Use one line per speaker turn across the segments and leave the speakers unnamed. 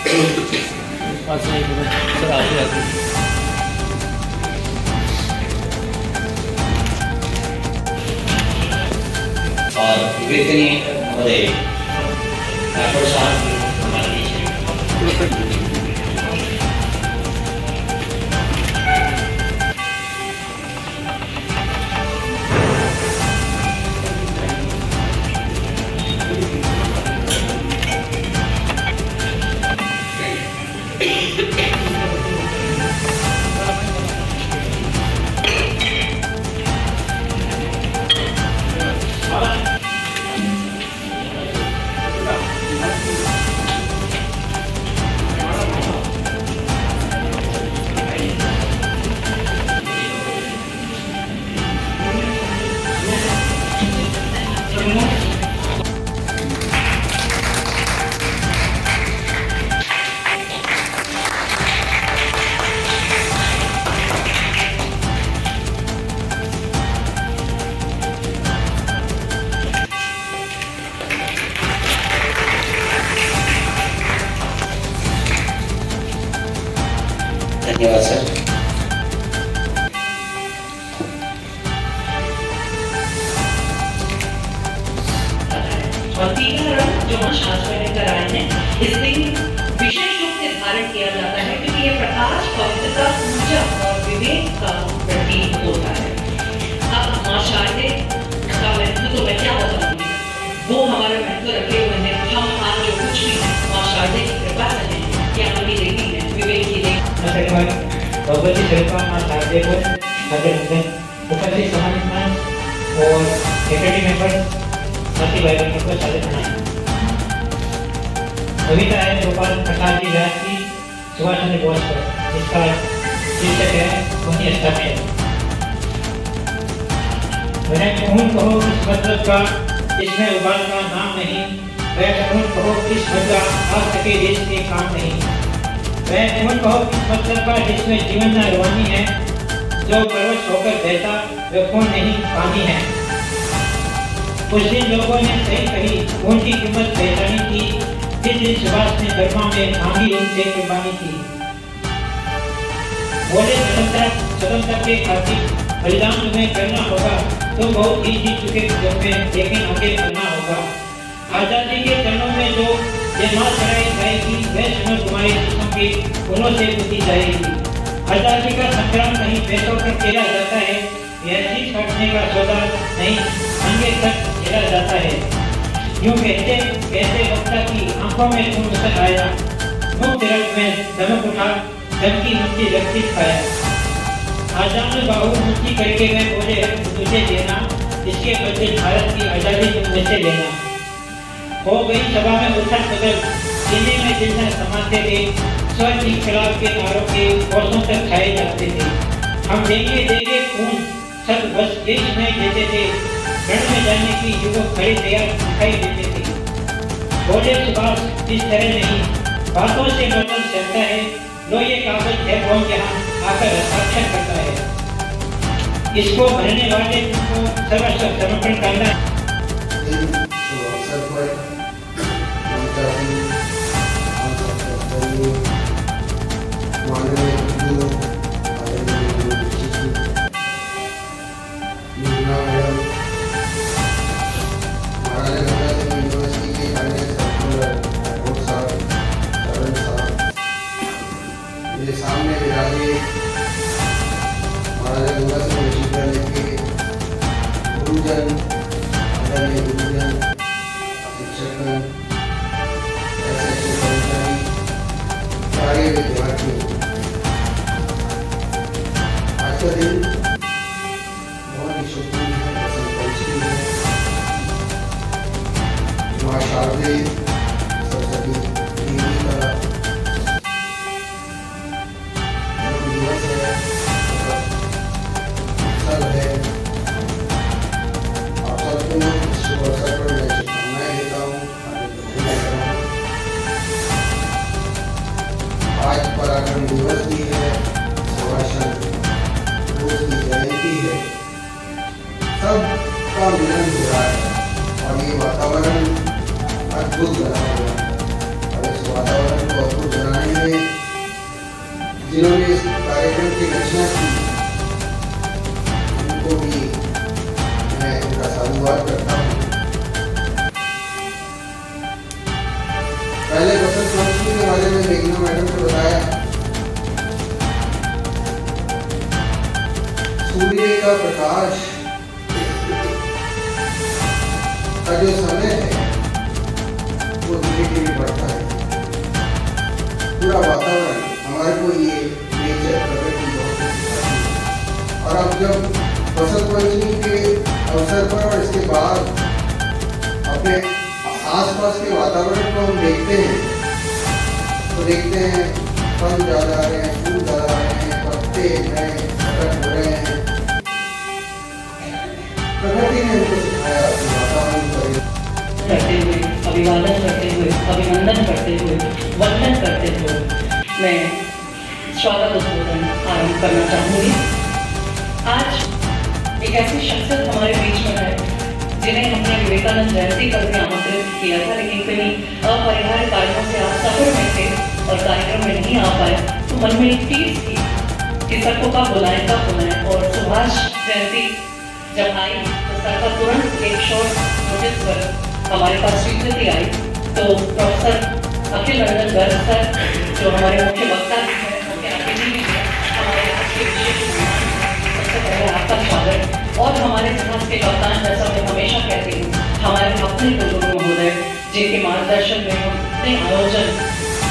पास में सर आगे आगे
और विवेकनीय महोदय राठौर साहब हमारे बीच हैं। धन्यवाद सर।
और तीसरा रंग जो हम शास्त्र में कराए हैं, इस दिन विशेष रूप से धारण किया जाता है क्योंकि ये प्रकाश, पवित्रता, ऊर्जा और विवेक का प्रतीक होता है। अब मां शारदे का महत्व तो मैं क्या बताऊंगी, वो हमारा महत्व रखे हुए हैं। हम आज जो कुछ भी है मां शारदे की कृपा से है, ज्ञान की देवी है, विवेक की देवी।
भगवती स्वरूपा मां शारदे को हाजिर होंगे। उपस्थित समाज और फैकल्टी मेंबर्स साथी भाई बहनों को सादर प्रणाम। कविता है गोपाल प्रसाद जी व्यास की सुभाष चंद्र बोस पर, इसका शीर्षक है उन्हीं हस्ताक्षर। वह खून कहो किस मतलब का जिसमें उबाल का नाम नहीं, वह खून कहो किस मतलब आ सके देश के काम नहीं, वह खून कहो किस मतलब का जिसमें जीवन न रवानी है, जो परवश होकर बहता वह खून नहीं पानी है। कुछ दिन लोगों ने सही कही खून की कीमत पहचानी थी, जिस दिन सुभाष ने बर्मा में मांगी उनसे कुर्बानी थी। बोले स्वतंत्रता के खातिर बलिदान तुम्हें करना होगा, तो बहुत ही जीत चुके युग में लेकिन आगे करना होगा। आजादी के चरणों में जो ये मां चढ़ाई जाएगी, वह सुनो तुम्हारे जिस्मों की खूनों से पूछी जाएगी। आजादी का संग्राम नहीं पैसों पर खेला जाता है, यह चीज काटने का सौदा नहीं अंगे तक खेला जाता है। यूं कहते कहते वक्ता की आंखों में खून उतर आया, मुक्त रक्त में दमक उठा, दम की मुट्ठी रक्ति खाया। आजाद बाहु मुट्ठी करके मैं बोले तुझे देना, इसके बदले भारत की आजादी तुम मुझसे लेना। हो गई सभा में उथल पुथल, सीने में जितना समाते थे, स्वर्ण के खिलाफ के नारों के वर्षों तक खाए जाते थे। हम देंगे देंगे खून, सब बस देश में देते थे, रण में जाने की युवक खड़े तैयार दिखाई देते थे। बोले सुभाष इस तरह नहीं, बातों से मतलब चलता है, लो ये कागज है कौन यहाँ आकर हस्ताक्षर करता है। इसको भरने वाले तुमको सर्वस्व समर्पण करना है।
सामने विराजे महाराजा गंगा सिंह विश्वविद्यालय के गुरुजन, आदरणीय गुरुजन, शिक्षकगण, ऐसे कर्मचारी, सारे विद्यार्थी। आज का दिन बहुत ही शुभपूर्ण है, बसंत पंचमी है। मां शारदे सरस्वती देवी का पराक्रम दिवस भी है, सुभाष चंद्र बोस की जयंती है, सबका मिलन हो रहा है और ये वातावरण अद्भुत बना हुआ है। और इस वातावरण को अद्भुत जिन्होंने इस कार्यक्रम की रचना की उनको भी मैं उनका साधुवाद करता हूँ। पहले बसंत पंचमी के बारे में मेघना मैडम ने बताया। सूर्य का प्रकाश का जो समय है वो धीरे धीरे बढ़ता है। पूरा वातावरण हमारे को ये नेचर प्रकृति बहुत सिखाती है। और अब जब बसंत पंचमी के अवसर पर और इसके बाद अपने आसपास के वातावरण को हम देखते हैं तो देखते हैं फल ज़्यादा आ रहे हैं, फूल ज़्यादा आ रहे हैं, पत्ते नए प्रकट हो रहे हैं। प्रकृति ने हमको सिखाया वातावरण
करते हुए, अभिवादन करते हुए, अभिनंदन करते हुए, वंदन करते हुए मैं स्वागत उद्बोधन आरंभ करना चाहूँगी। आज एक ऐसी शख्सियत हमारे बीच में है जिन्हें हमने विवेकानंद जयंती पर भी आमंत्रित किया था, लेकिन कहीं अपरिहार्य कारणों से आप सफर में थे और कार्यक्रम में नहीं आ पाए, तो मन में एक चीज थी कि सर को कब बुलाएं। और सुभाष जयंती जब आई तो सर का तुरंत एक शॉर्ट नोटिस पर हमारे पास स्वीकृति आई। तो प्रोफेसर अखिल रंजन गर्ग सर जो हमारे मुख्य वक्ता हैं, उनके अतिथि भी हैं, हमारे आज के विशेष मेहमान, सबसे पहले आपका स्वागत। और हमारे जहाज के कप्तान, जैसा मैं हमेशा कहती हूँ, हमारे अपने गुरु महोदय जिनके मार्गदर्शन में हम इतने आयोजन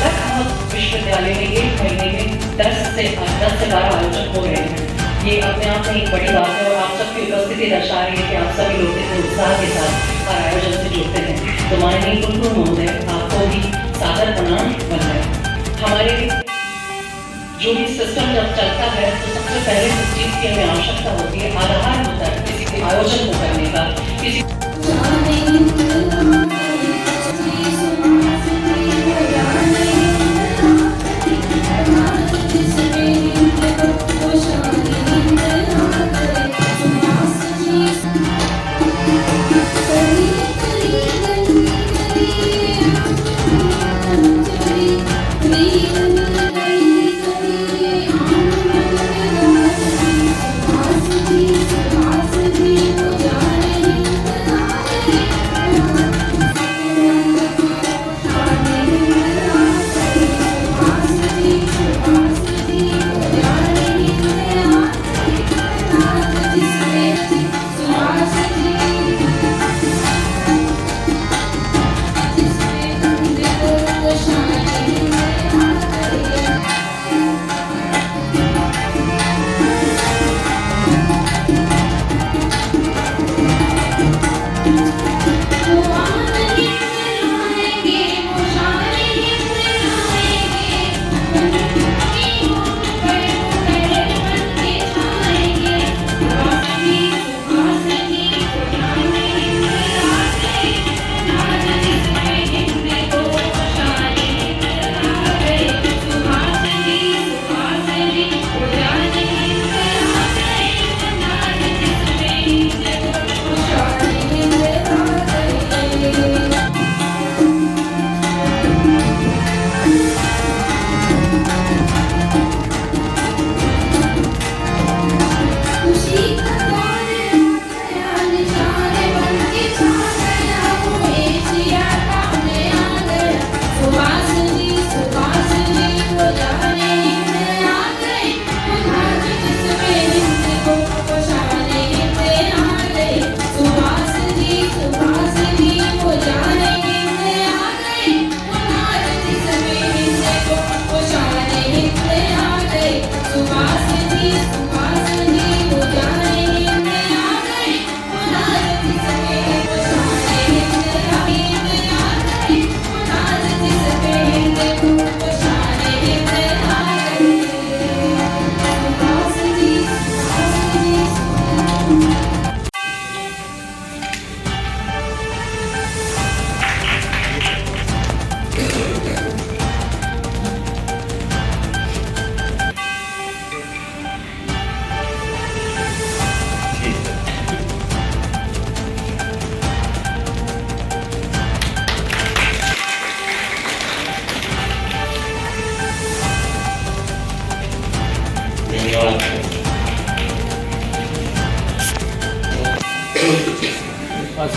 लगभग विश्वविद्यालय में एक महीने में 10 से 12 आयोजन हो रहे हैं। ये अपने आप में एक बड़ी बात है और आप सबकी उपस्थिति दर्शा रही है कि आप सभी लोग इतने उत्साह के साथ हर आयोजन से जुड़ते हैं। तो माननीय कुलगुरु महोदय, आपको भी सादर प्रणाम बंधन। हमारे जो भी सिस्टम जब चलता है तो सबसे पहले जिस चीज़ की हमें आवश्यकता होती है, आधार होता है किसी के आयोजन को करने का। किसी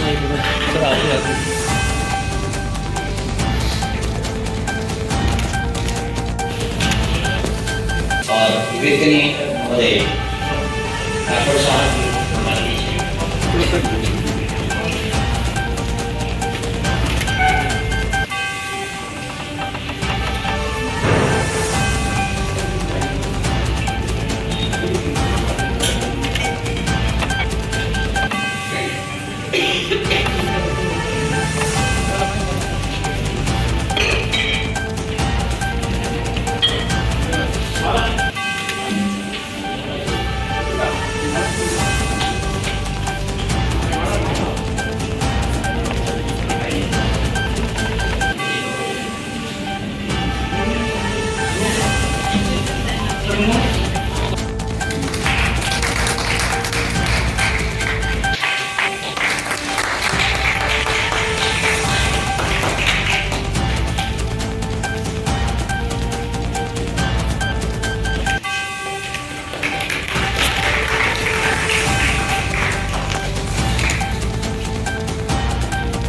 नहीं बोला सर आते आते
और विवेकनीय महोदय राठौर साहब मान लीजिए।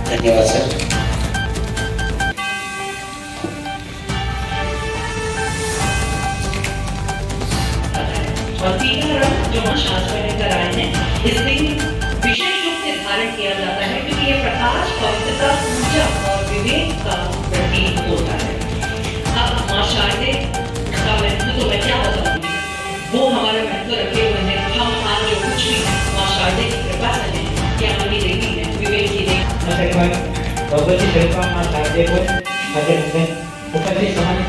धन्यवाद सर।
और पीला रंग जो मां शास्त्र लेकर आए हैं, इस दिन विशेष रूप से धारण किया जाता है क्योंकि ये प्रकाश, पवित्रता, ऊर्जा और विवेक का प्रतीक होता है। अब मां शारदे का महत्व तो मैं क्या बताऊंगी, वो हमारा महत्व रखे हुए हैं। हम आज जो कुछ भी मां शारदे की कृपा से हैं, ज्ञान की देवी है, विवेक की देवी।
भगवती कृपा मां शारदे को उपस्थित समाज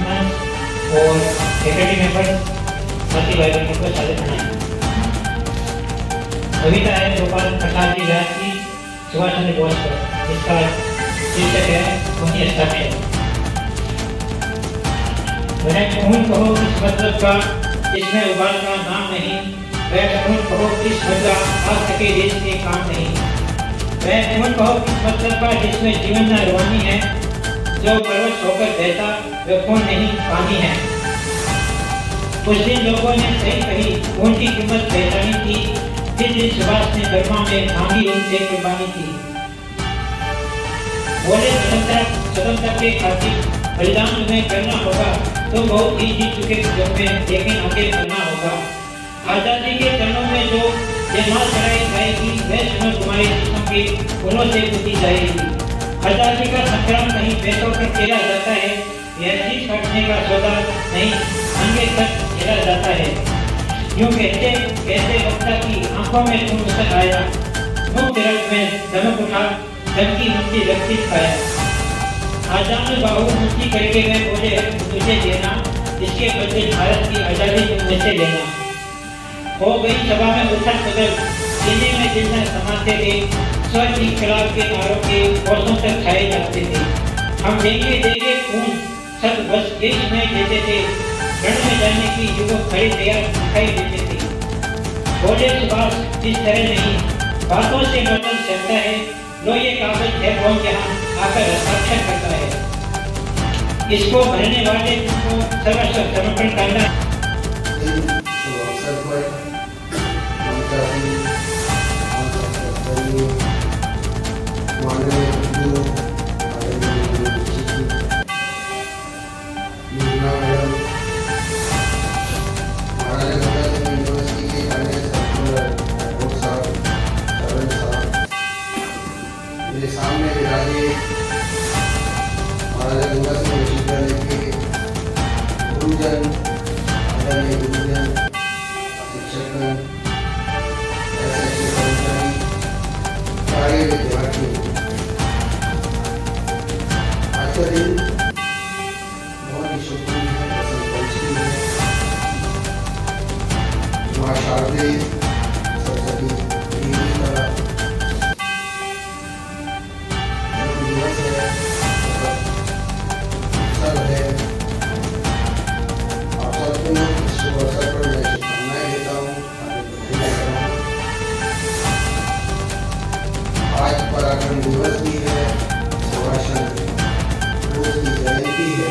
और फैकल्टी मेंबर साथी भाई बहनों को स्वागत है। कविता है गोपाल प्रसाद जी व्यास की सुभाष चंद्र बोस पर, इसका शीर्षक है वही हस्ताक्षर। वह खून कहो किस मतलब का जिसमें उबाल का नाम नहीं, वह खून कहो किस मतलब आ सके देश के काम नहीं, वह खून कहो किस मतलब का जिसमें जीवन न रवानी है, जो परवश होकर बहता वह खून नहीं पानी है। कुछ दिन लोगों ने सही कही खून की कीमत पहचानी थी, जिस दिन सुभाष ने बर्मा में मांगी उनसे कुर्बानी थी। बोले स्वतंत्रता के खातिर बलिदान तुम्हें करना होगा, तो बहुत ही जीत चुके युग में लेकिन आगे करना होगा। आजादी के चरणों में जो जयमाल चढ़ाई जाएगी, वह सुनो तुम्हारे जिस्मों के फूलों से पुती जाएगी। आजादी का संग्राम कहीं पैसों पर खेला जाता है, यह चीज काटने का सौदा नहीं अंगे तक खेला जाता है। यूं कहते कहते वक्ता की आंखों में खून उतर आया, मुंह तिरक में दमक उठा, दम की मुट्ठी रक्ति खाया। आजाद बाहु मुट्ठी करके मैं बोले तुझे देना, इसके बदले भारत की आजादी तुम मुझसे लेना। हो गई सभा में उथल पुथल, सीने में दिल न समाते थे, स्वर की खिलाफ के नारों के वर्षों तक खाए जाते थे। हम देंगे खून सब बस देश में देते थे, रण में जाने की युवक खड़े तैयार दिखाई देते थे। बोले सुभाष इस तरह नहीं, बातों से मतलब चलता है, लो ये कागज है कौन जहां आकर हस्ताक्षर करता है, इसको भरने वाले तुमको सर्वस्व समर्पण करना है।
मेरे सामने विराजे महाराजा गंगा सिंह विश्वविद्यालय के गुरुजन, आदरणीय गुरुजन, शिक्षकगण, ऐसे कर्मचारी, सारे विद्यार्थी। आज का दिन बहुत ही शुभपूर्ण है, बसंत पंचमी है। माँ शारदे सरस्वती देवी का दिवस है, उत्सव है। आप सबको इस शुभ अवसर पर मैं शुभकामनाएं देता हूँ, बधाई देता हूँ। आज पराक्रम दिवस भी है, सुभाष चंद्र बोस की जयंती है,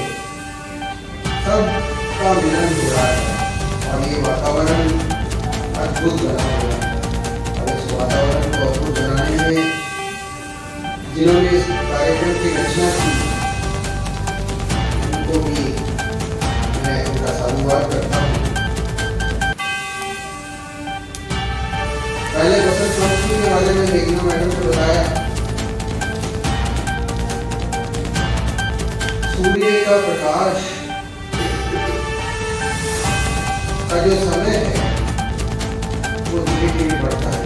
सबका मिलन हो रहा है और ये वातावरण अद्भुत बना हुआ है। और इस वातावरण को अद्भुत बनाने में जिन्होंने इस कार्यक्रम की रचना की, उनको भी मैं उनका साधुवाद करता हूँ। पहले बसंत पंचमी के बारे में मेघना मैडम ने बताया, सूर्य का प्रकाश का जो समय है वो धीरे धीरे बढ़ता है।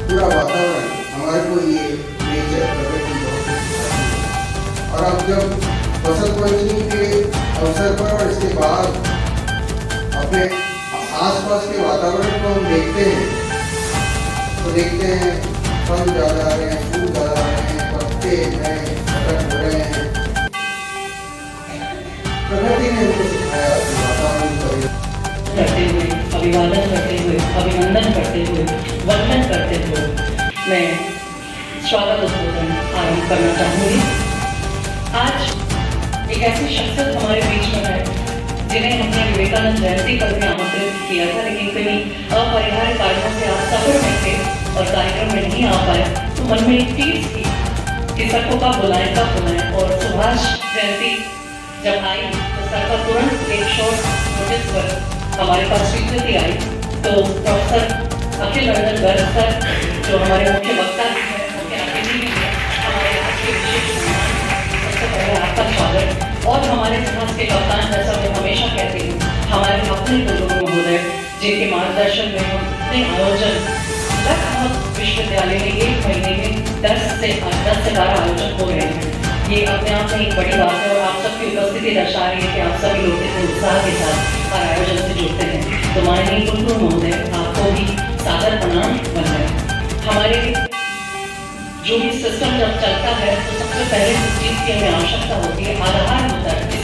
पूरा वातावरण हमारे को ये नेचर प्रकृति बहुत सिखाती है। और अब जब बसंत पंचमी के अवसर पर और इसके बाद अपने आसपास के वातावरण को हम देखते हैं, तो देखते हैं फल ज्यादा आ रहे हैं, फूल ज्यादा आ रहे हैं, पत्ते नए प्रकट हो रहे हैं। प्रकृति ने हमको सिखाया वातावरण
करते हुए, अभिवादन करते हुए, अभिनंदन करते हुए, वंदन करते हुए मैं स्वागत उद्बोधन आरंभ करना चाहूँगी। आज एक ऐसी शख्सियत हमारे बीच में है जिन्हें हमने विवेकानंद जयंती पर भी आमंत्रित किया था, लेकिन कई अपरिहार्य कारणों से आप सफर में थे और कार्यक्रम में नहीं आ पाए। तो मन में एक चीज थी कि सबको कब बुलाएं, और सुभाष जयंती जब आई तो सर का तुरंत एक शॉर्ट नोटिस पर हमारे पास स्वीकृति आई। तो प्रोफेसर अखिल रंजन गर्ग सर जो हमारे मुख्य वक्ता भी हैं, मुख्य अतिथि भी हैं, हमारे आज के विशेष मेहमान, सबसे पहले आपका स्वागत। और हमारे जहाज के कप्तान, जैसा मैं हमेशा कहती हूँ, हमारे अपने गुरु महोदय जिनके मार्गदर्शन में हम इतने आयोजन लगभग विश्वविद्यालय में एक महीने में 10 से 12 आयोजन हो रहे हैं। ये अपने आप में एक बड़ी बात है और आप सबकी उपस्थिति दर्शा रही है कि आप सभी लोग इतने उत्साह के साथ हर आयोजन से जुड़ते हैं। तो माननीय कुलगुरु महोदय, आपको भी सादर प्रणाम बंधन। हमारे जो भी सिस्टम जब चलता है तो सबसे पहले जिस चीज़ की हमें आवश्यकता होती है, आधार होता है।